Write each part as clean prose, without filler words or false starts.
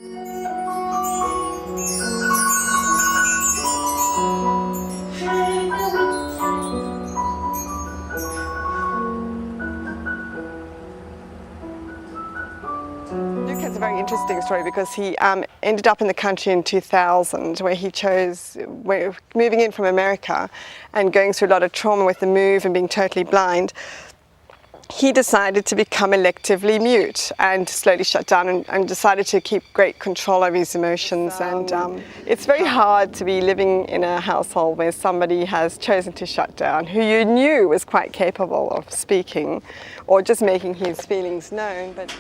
Luke has a very interesting story because he ended up in the country in 2000 where he chose, moving in from America and going through a lot of trauma with the move and being totally blind. He decided to become electively mute and slowly shut down and decided to keep great control over his emotions. And it's very hard to be living in a household where somebody has chosen to shut down, who you knew was quite capable of speaking or just making his feelings known. But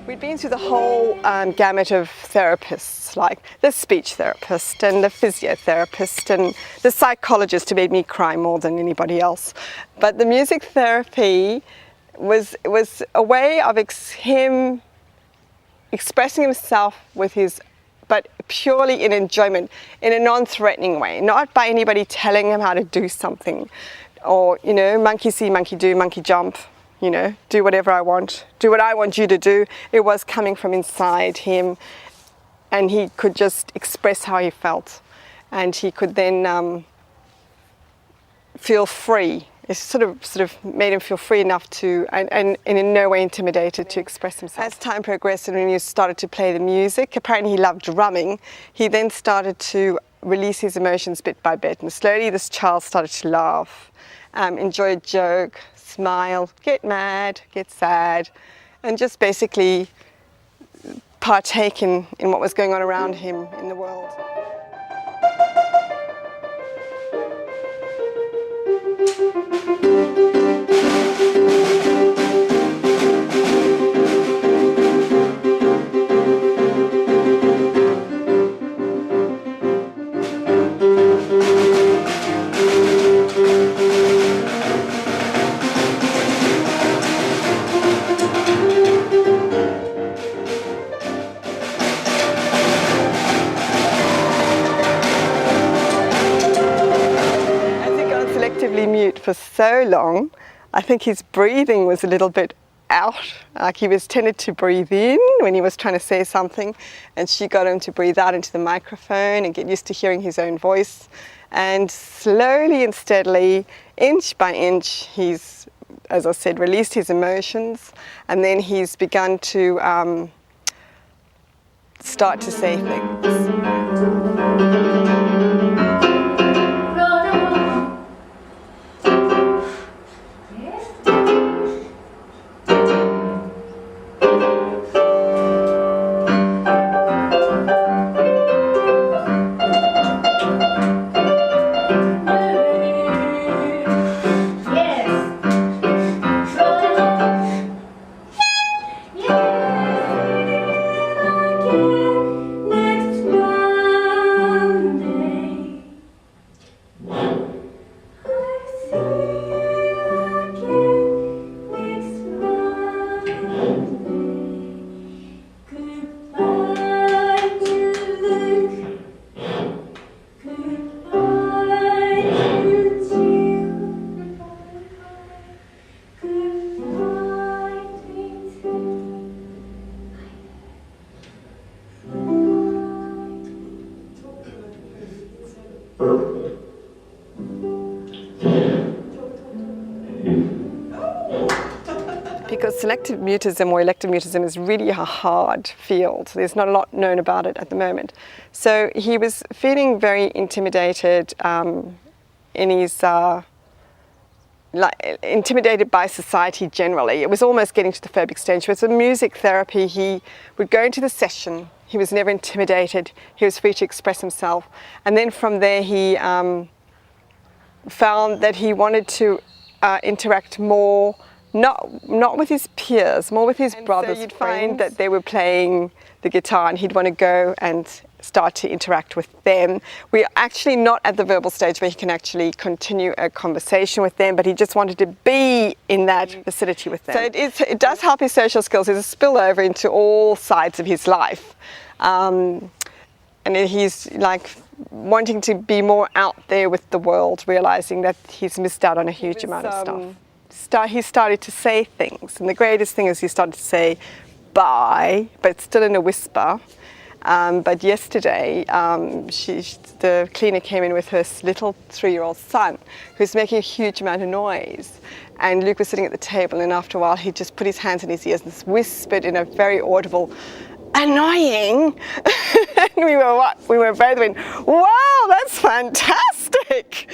we'd been through the whole gamut of therapists, like the speech therapist and the physiotherapist and the psychologist who made me cry more than anybody else. But the music therapy was a way of him expressing himself with his, but purely in enjoyment, in a non-threatening way, not by anybody telling him how to do something, or, you know, monkey see, monkey do, monkey jump. You know, do whatever I want, do what I want you to do. It was coming from inside him, and he could just express how he felt, and he could then feel free. It sort of made him feel free enough to, and in no way intimidated, to express himself. As time progressed and when he started to play the music, apparently he loved drumming, he then started to release his emotions bit by bit, and slowly this child started to laugh, enjoy a joke, smile, get mad, get sad, and just basically partake in what was going on around him in the world. Mute for so long, I think his breathing was a little bit out, like he was tended to breathe in when he was trying to say something, and she got him to breathe out into the microphone and get used to hearing his own voice. And slowly and steadily, inch by inch, he's, as I said, released his emotions, and then he's begun to start to say things. Because selective mutism or elective mutism is really a hard field. There's not a lot known about it at the moment. So he was feeling very intimidated in his, intimidated by society generally. It was almost getting to the phobic stage. With the music therapy, he would go into the session. He was never intimidated. He was free to express himself. And then from there, he found that he wanted to interact more not with his peers, more with his brothers. So you'd find that they were playing the guitar and he'd want to go and start to interact with them. We're actually not at the verbal stage where he can actually continue a conversation with them, but he just wanted to be in that vicinity with them. So it does help his social skills. It's a spillover into all sides of his life. And he's like wanting to be more out there with the world, realizing that he's missed out on a huge amount of stuff. He started to say things, and the greatest thing is he started to say bye, but still in a whisper. But yesterday, the cleaner came in with her little 3-year-old son, who's making a huge amount of noise. And Luke was sitting at the table, and after a while, he just put his hands in his ears and whispered in a very audible, "Annoying!" And we were both went, "Wow, that's fantastic!"